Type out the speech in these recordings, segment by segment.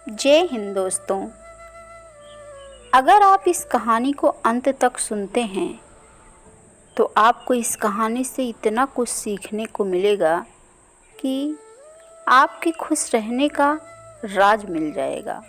जय हिंद दोस्तों। अगर आप इस कहानी को अंत तक सुनते हैं तो आपको इस कहानी से इतना कुछ सीखने को मिलेगा कि आपके खुश रहने का राज मिल जाएगा,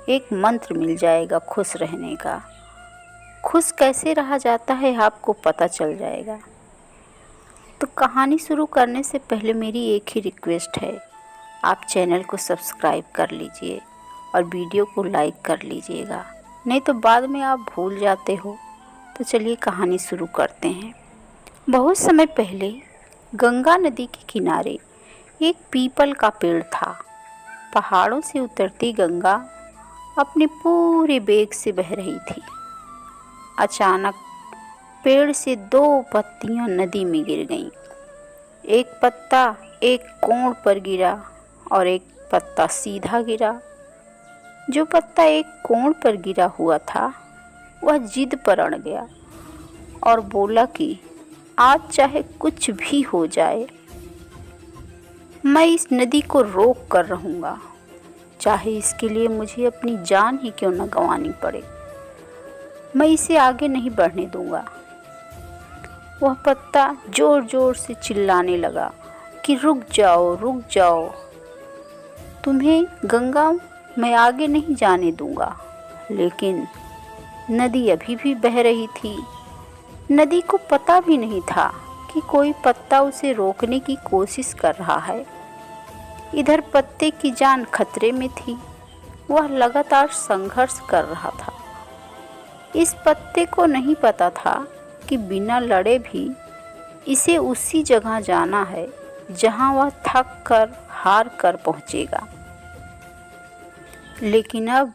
एक मंत्र मिल जाएगा खुश रहने का। खुश कैसे रहा जाता है आपको पता चल जाएगा। तो कहानी शुरू करने से पहले मेरी एक ही रिक्वेस्ट है, आप चैनल को सब्सक्राइब कर लीजिए और वीडियो को लाइक कर लीजिएगा, नहीं तो बाद में आप भूल जाते हो। तो चलिए कहानी शुरू करते हैं। बहुत समय पहले गंगा नदी के किनारे एक पीपल का पेड़ था। पहाड़ों से उतरती गंगा अपने पूरे वेग से बह रही थी। अचानक पेड़ से दो पत्तियां नदी में गिर गईं। एक पत्ता एक कोण पर गिरा और एक पत्ता सीधा गिरा। जो पत्ता एक कोण पर गिरा हुआ था वह जिद पर अड़ गया और बोला कि आज चाहे कुछ भी हो जाए, मैं इस नदी को रोक कर रहूँगा, चाहे इसके लिए मुझे अपनी जान ही क्यों न गंवानी पड़े। मैं इसे आगे नहीं बढ़ने दूँगा। वह पत्ता ज़ोर ज़ोर से चिल्लाने लगा कि रुक जाओ, रुक जाओ, तुम्हें गंगा मैं आगे नहीं जाने दूंगा। लेकिन नदी अभी भी बह रही थी। नदी को पता भी नहीं था कि कोई पत्ता उसे रोकने की कोशिश कर रहा है। इधर पत्ते की जान खतरे में थी, वह लगातार संघर्ष कर रहा था। इस पत्ते को नहीं पता था कि बिना लड़े भी इसे उसी जगह जाना है जहां वह थक कर हार कर पहुंचेगा। लेकिन अब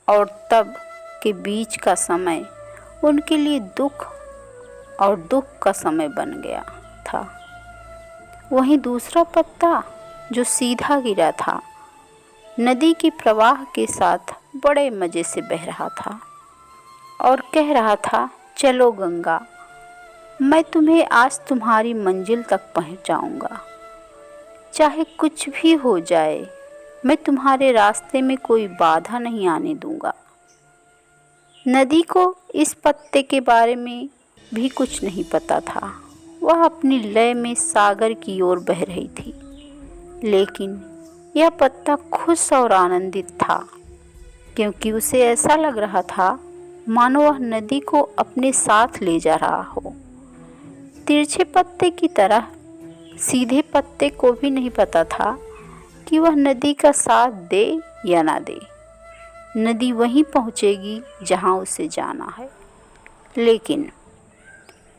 और तब के बीच का समय उनके लिए दुख और दुख का समय बन गया था। वहीं दूसरा पत्ता जो सीधा गिरा था, नदी के प्रवाह के साथ बड़े मज़े से बह रहा था और कह रहा था, चलो गंगा, मैं तुम्हें आज तुम्हारी मंजिल तक पहुंचाऊंगा। चाहे कुछ भी हो जाए, मैं तुम्हारे रास्ते में कोई बाधा नहीं आने दूंगा। नदी को इस पत्ते के बारे में भी कुछ नहीं पता था। वह अपनी लय में सागर की ओर बह रही थी। लेकिन यह पत्ता खुश और आनंदित था, क्योंकि उसे ऐसा लग रहा था मानो वह नदी को अपने साथ ले जा रहा हो। तिरछे पत्ते की तरह सीधे पत्ते को भी नहीं पता था कि वह नदी का साथ दे या ना दे। नदी वहीं पहुंचेगी जहां उसे जाना है। लेकिन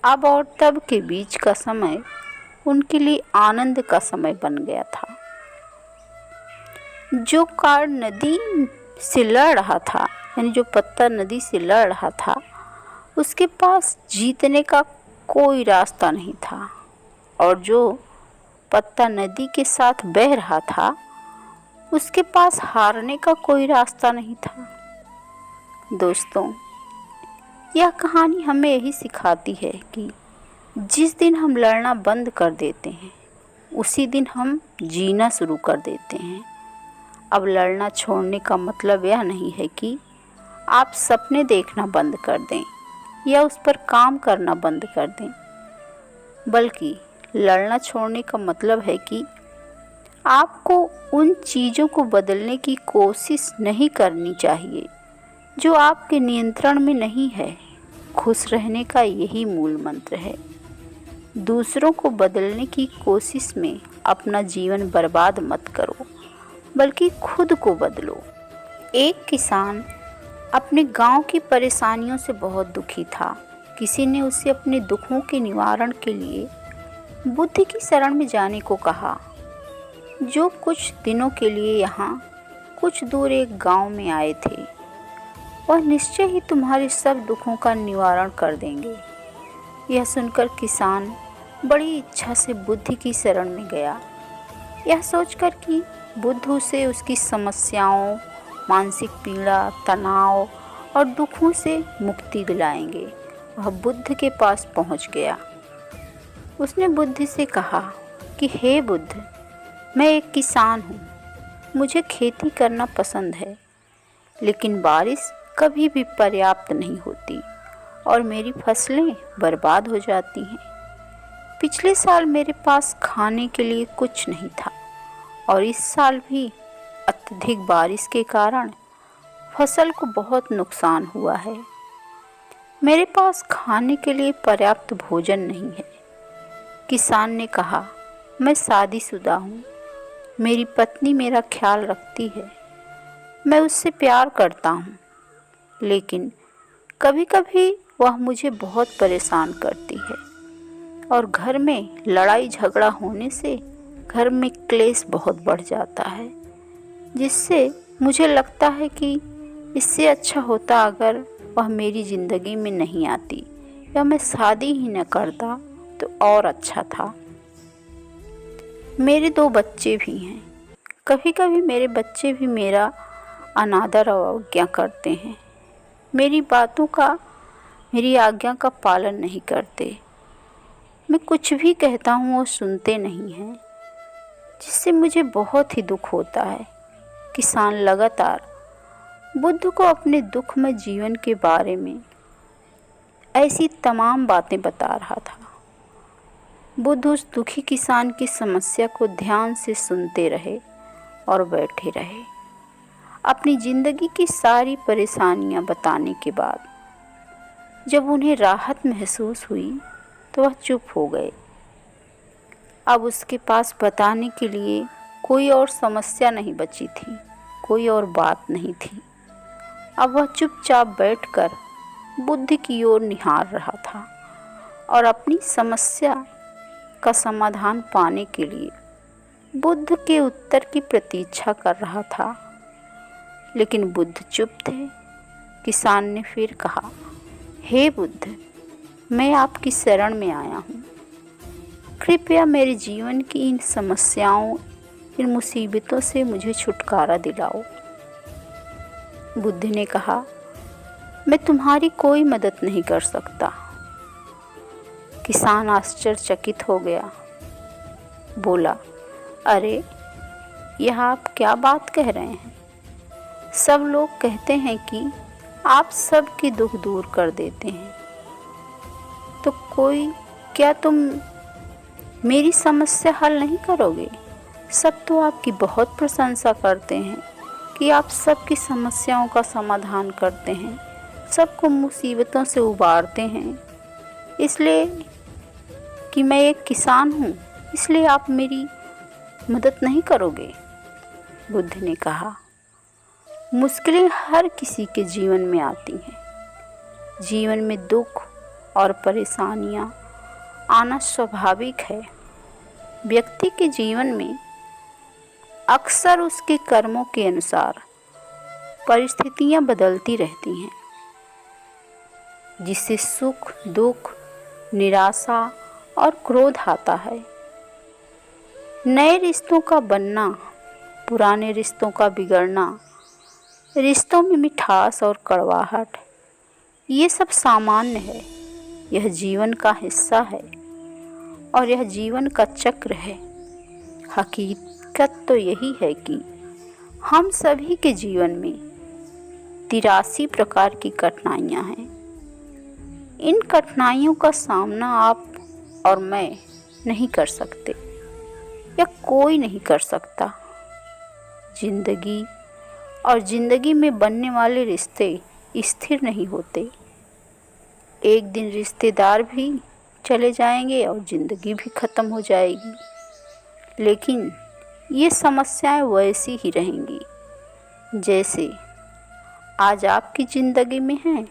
अब और तब के बीच का समय उनके लिए आनंद का समय बन गया था। जो कार नदी से लड़ रहा था, यानी जो पत्ता नदी से लड़ रहा था, उसके पास जीतने का कोई रास्ता नहीं था, और जो पत्ता नदी के साथ बह रहा था उसके पास हारने का कोई रास्ता नहीं था। दोस्तों, यह कहानी हमें यही सिखाती है कि जिस दिन हम लड़ना बंद कर देते हैं उसी दिन हम जीना शुरू कर देते हैं। अब लड़ना छोड़ने का मतलब यह नहीं है कि आप सपने देखना बंद कर दें या उस पर काम करना बंद कर दें, बल्कि लड़ना छोड़ने का मतलब है कि आपको उन चीज़ों को बदलने की कोशिश नहीं करनी चाहिए जो आपके नियंत्रण में नहीं है। खुश रहने का यही मूल मंत्र है। दूसरों को बदलने की कोशिश में अपना जीवन बर्बाद मत करो, बल्कि खुद को बदलो। एक किसान अपने गांव की परेशानियों से बहुत दुखी था। किसी ने उसे अपने दुखों के निवारण के लिए बुद्ध की शरण में जाने को कहा, जो कुछ दिनों के लिए यहाँ कुछ दूर एक गांव में आए थे। वह निश्चय ही तुम्हारे सब दुखों का निवारण कर देंगे। यह सुनकर किसान बड़ी इच्छा से बुद्ध की शरण में गया, यह सोचकर कि बुद्ध उसे उसकी समस्याओं, मानसिक पीड़ा, तनाव और दुखों से मुक्ति दिलाएंगे। वह बुद्ध के पास पहुंच गया। उसने बुद्ध से कहा कि हे बुद्ध, मैं एक किसान हूँ, मुझे खेती करना पसंद है, लेकिन बारिश कभी भी पर्याप्त नहीं होती और मेरी फसलें बर्बाद हो जाती हैं। पिछले साल मेरे पास खाने के लिए कुछ नहीं था और इस साल भी अत्यधिक बारिश के कारण फसल को बहुत नुकसान हुआ है। मेरे पास खाने के लिए पर्याप्त भोजन नहीं है। किसान ने कहा, मैं शादीशुदा हूँ, मेरी पत्नी मेरा ख्याल रखती है, मैं उससे प्यार करता हूँ, लेकिन कभी कभी वह मुझे बहुत परेशान करती है और घर में लड़ाई झगड़ा होने से घर में क्लेश बहुत बढ़ जाता है, जिससे मुझे लगता है कि इससे अच्छा होता अगर वह मेरी ज़िंदगी में नहीं आती या मैं शादी ही न करता तो और अच्छा था। मेरे 2 बच्चे भी हैं। कभी कभी मेरे बच्चे भी मेरा अनादर और अवज्ञा करते हैं, मेरी बातों का, मेरी आज्ञा का पालन नहीं करते। मैं कुछ भी कहता हूँ वो सुनते नहीं हैं, जिससे मुझे बहुत ही दुख होता है। किसान लगातार बुद्ध को अपने दुखमय जीवन के बारे में ऐसी तमाम बातें बता रहा था। बुद्ध उस दुखी किसान की समस्या को ध्यान से सुनते रहे और बैठे रहे। अपनी ज़िंदगी की सारी परेशानियां बताने के बाद जब उन्हें राहत महसूस हुई तो वह चुप हो गए। अब उसके पास बताने के लिए कोई और समस्या नहीं बची थी, कोई और बात नहीं थी। अब वह चुपचाप बैठकर बुद्ध की ओर निहार रहा था और अपनी समस्या का समाधान पाने के लिए बुद्ध के उत्तर की प्रतीक्षा कर रहा था। लेकिन बुद्ध चुप थे। किसान ने फिर कहा, हे बुद्ध, मैं आपकी शरण में आया हूँ। कृपया मेरे जीवन की इन समस्याओं, इन मुसीबतों से मुझे छुटकारा दिलाओ। बुद्ध ने कहा, मैं तुम्हारी कोई मदद नहीं कर सकता। किसान आश्चर्यचकित हो गया। बोला, अरे यह आप क्या बात कह रहे हैं? सब लोग कहते हैं कि आप सबके दुख दूर कर देते हैं, तो क्या तुम मेरी समस्या हल नहीं करोगे? सब तो आपकी बहुत प्रशंसा करते हैं कि आप सबकी समस्याओं का समाधान करते हैं, सबको मुसीबतों से उबारते हैं। इसलिए कि मैं एक किसान हूँ, इसलिए आप मेरी मदद नहीं करोगे? बुद्ध ने कहा, मुश्किलें हर किसी के जीवन में आती हैं। जीवन में दुख और परेशानियाँ आना स्वाभाविक है। व्यक्ति के जीवन में अक्सर उसके कर्मों के अनुसार परिस्थितियां बदलती रहती हैं, जिससे सुख, दुख, निराशा और क्रोध आता है। नए रिश्तों का बनना, पुराने रिश्तों का बिगड़ना, रिश्तों में मिठास और कड़वाहट, ये सब सामान्य है। यह जीवन का हिस्सा है और यह जीवन का चक्र है। हकीकत तो यही है कि हम सभी के जीवन में 83 प्रकार की कठिनाइयाँ हैं। इन कठिनाइयों का सामना आप और मैं नहीं कर सकते या कोई नहीं कर सकता। जिंदगी और जिंदगी में बनने वाले रिश्ते स्थिर नहीं होते। एक दिन रिश्तेदार भी चले जाएंगे और ज़िंदगी भी ख़त्म हो जाएगी, लेकिन ये समस्याएं वैसी ही रहेंगी जैसे आज आपकी ज़िंदगी में हैं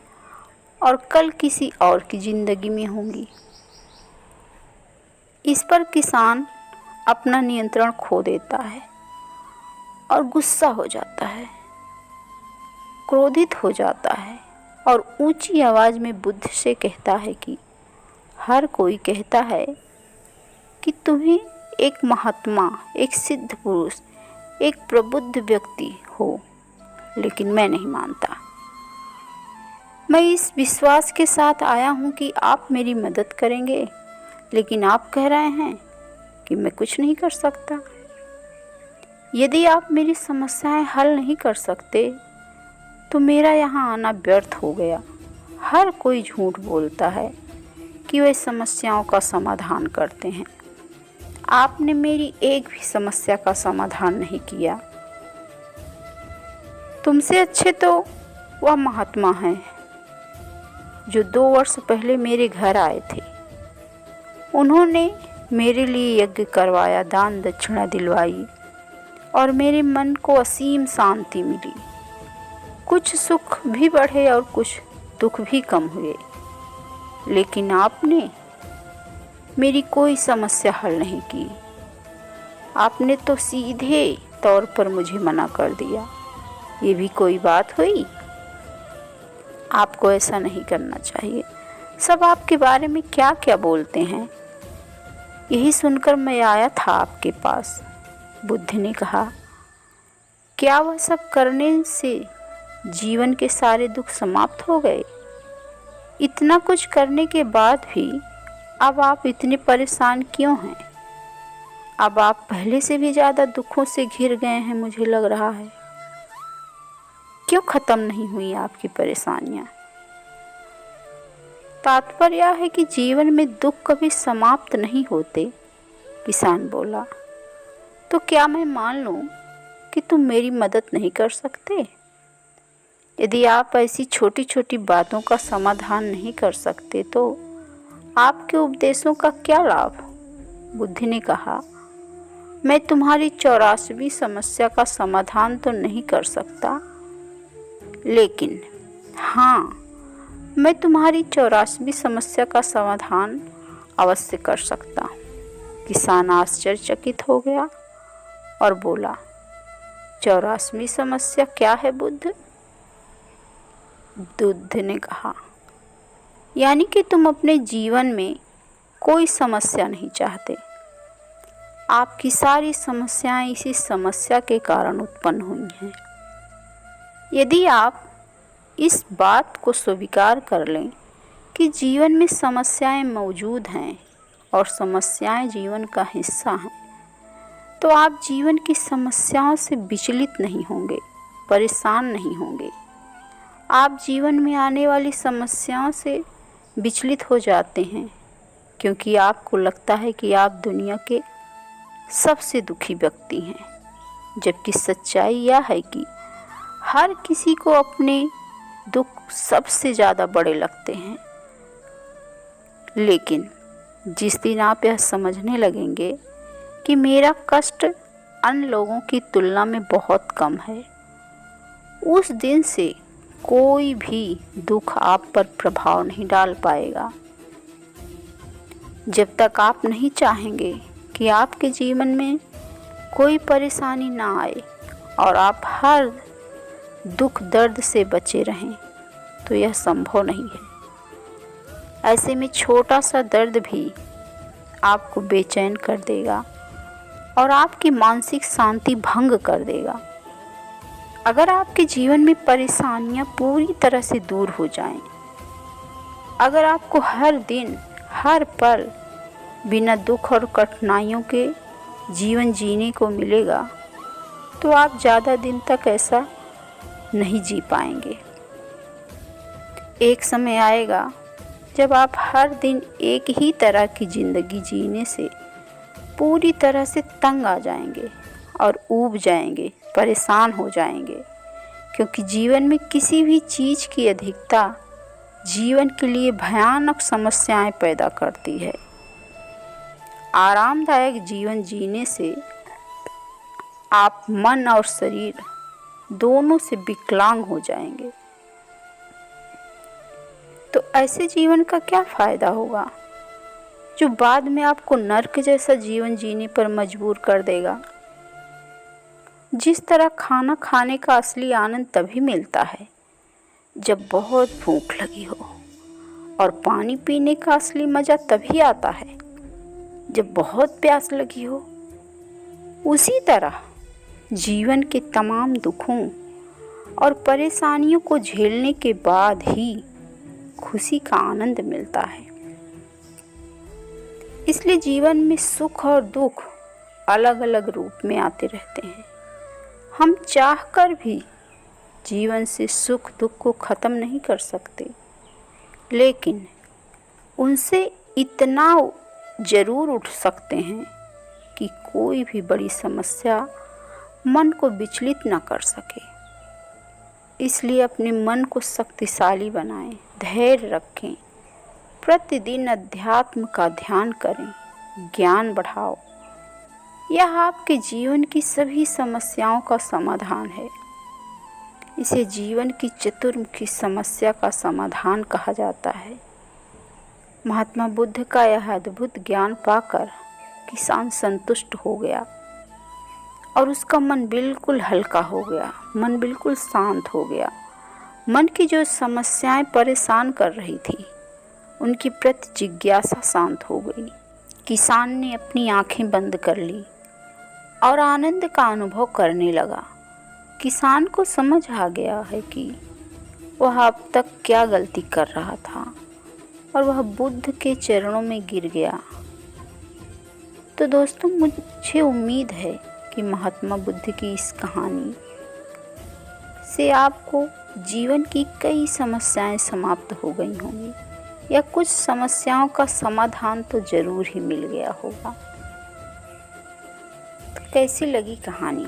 और कल किसी और की ज़िंदगी में होंगी। इस पर किसान अपना नियंत्रण खो देता है और गुस्सा हो जाता है, क्रोधित हो जाता है और ऊंची आवाज़ में बुद्ध से कहता है कि हर कोई कहता है कि तुम्हें एक महात्मा, एक सिद्ध पुरुष, एक प्रबुद्ध व्यक्ति हो, लेकिन मैं नहीं मानता। मैं इस विश्वास के साथ आया हूँ कि आप मेरी मदद करेंगे, लेकिन आप कह रहे हैं कि मैं कुछ नहीं कर सकता। यदि आप मेरी समस्याएं हल नहीं कर सकते तो मेरा यहाँ आना व्यर्थ हो गया। हर कोई झूठ बोलता है कि वे समस्याओं का समाधान करते हैं। आपने मेरी एक भी समस्या का समाधान नहीं किया। तुमसे अच्छे तो वह महात्मा हैं जो 2 वर्ष पहले मेरे घर आए थे। उन्होंने मेरे लिए यज्ञ करवाया, दान दक्षिणा दिलवाई और मेरे मन को असीम शांति मिली। कुछ सुख भी बढ़े और कुछ दुख भी कम हुए, लेकिन आपने मेरी कोई समस्या हल नहीं की। आपने तो सीधे तौर पर मुझे मना कर दिया। ये भी कोई बात हुई? आपको ऐसा नहीं करना चाहिए। सब आपके बारे में क्या क्या बोलते हैं, यही सुनकर मैं आया था आपके पास। बुद्ध ने कहा, क्या वह सब करने से जीवन के सारे दुख समाप्त हो गए? इतना कुछ करने के बाद भी अब आप इतने परेशान क्यों हैं? अब आप पहले से भी ज़्यादा दुखों से घिर गए हैं, मुझे लग रहा है। क्यों ख़त्म नहीं हुई आपकी परेशानियाँ? तात्पर्य यह है कि जीवन में दुख कभी समाप्त नहीं होते। किसान बोला, तो क्या मैं मान लूं कि तुम मेरी मदद नहीं कर सकते? यदि आप ऐसी छोटी छोटी बातों का समाधान नहीं कर सकते तो आपके उपदेशों का क्या लाभ? बुद्ध ने कहा, मैं तुम्हारी 84वीं समस्या का समाधान तो नहीं कर सकता, लेकिन हाँ, मैं तुम्हारी 84वीं समस्या का समाधान अवश्य कर सकता हूँ। किसान आश्चर्यचकित हो गया और बोला, 84वीं समस्या क्या है बुद्ध? बुद्ध ने कहा, यानी कि तुम अपने जीवन में कोई समस्या नहीं चाहते। आपकी सारी समस्याएं इसी समस्या के कारण उत्पन्न हुई हैं। यदि आप इस बात को स्वीकार कर लें कि जीवन में समस्याएं मौजूद हैं और समस्याएं जीवन का हिस्सा हैं, तो आप जीवन की समस्याओं से विचलित नहीं होंगे, परेशान नहीं होंगे। आप जीवन में आने वाली समस्याओं से विचलित हो जाते हैं क्योंकि आपको लगता है कि आप दुनिया के सबसे दुखी व्यक्ति हैं, जबकि सच्चाई यह है कि हर किसी को अपने दुख सबसे ज़्यादा बड़े लगते हैं। लेकिन जिस दिन आप यह समझने लगेंगे कि मेरा कष्ट अन्य लोगों की तुलना में बहुत कम है, उस दिन से कोई भी दुख आप पर प्रभाव नहीं डाल पाएगा। जब तक आप नहीं चाहेंगे कि आपके जीवन में कोई परेशानी ना आए और आप हर दुख दर्द से बचे रहें, तो यह संभव नहीं है। ऐसे में छोटा सा दर्द भी आपको बेचैन कर देगा और आपकी मानसिक शांति भंग कर देगा। अगर आपके जीवन में परेशानियां पूरी तरह से दूर हो जाएं, अगर आपको हर दिन हर पल बिना दुख और कठिनाइयों के जीवन जीने को मिलेगा, तो आप ज़्यादा दिन तक ऐसा नहीं जी पाएंगे। एक समय आएगा जब आप हर दिन एक ही तरह की ज़िंदगी जीने से पूरी तरह से तंग आ जाएंगे और ऊब जाएंगे, परेशान हो जाएंगे, क्योंकि जीवन में किसी भी चीज़ की अधिकता जीवन के लिए भयानक समस्याएं पैदा करती है। आरामदायक जीवन जीने से आप मन और शरीर दोनों से विकलांग हो जाएंगे। तो ऐसे जीवन का क्या फ़ायदा होगा जो बाद में आपको नर्क जैसा जीवन जीने पर मजबूर कर देगा। जिस तरह खाना खाने का असली आनंद तभी मिलता है जब बहुत भूख लगी हो, और पानी पीने का असली मज़ा तभी आता है जब बहुत प्यास लगी हो, उसी तरह जीवन के तमाम दुखों और परेशानियों को झेलने के बाद ही खुशी का आनंद मिलता है। इसलिए जीवन में सुख और दुख अलग अलग रूप में आते रहते हैं। हम चाहकर भी जीवन से सुख दुख को ख़त्म नहीं कर सकते, लेकिन उनसे इतना ज़रूर उठ सकते हैं कि कोई भी बड़ी समस्या मन को विचलित न कर सके। इसलिए अपने मन को शक्तिशाली बनाएं, धैर्य रखें, प्रतिदिन अध्यात्म का ध्यान करें, ज्ञान बढ़ाओ। यह आपके जीवन की सभी समस्याओं का समाधान है। इसे जीवन की चतुर्मुखी समस्या का समाधान कहा जाता है। महात्मा बुद्ध का यह अद्भुत ज्ञान पाकर किसान संतुष्ट हो गया और उसका मन बिल्कुल हल्का हो गया, मन बिल्कुल शांत हो गया। मन की जो समस्याएं परेशान कर रही थी, उनकी प्रति जिज्ञासा शांत हो गई। किसान ने अपनी आंखें बंद कर ली और आनंद का अनुभव करने लगा। किसान को समझ आ गया है कि वह अब तक क्या गलती कर रहा था और वह बुद्ध के चरणों में गिर गया। तो दोस्तों, मुझे उम्मीद है कि महात्मा बुद्ध की इस कहानी से आपको जीवन की कई समस्याएं समाप्त हो गई होंगी या कुछ समस्याओं का समाधान तो ज़रूर ही मिल गया होगा। तो कैसी लगी कहानी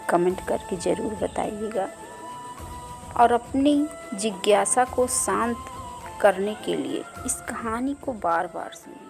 कमेंट करके ज़रूर बताइएगा और अपनी जिज्ञासा को शांत करने के लिए इस कहानी को बार बार सुनिए।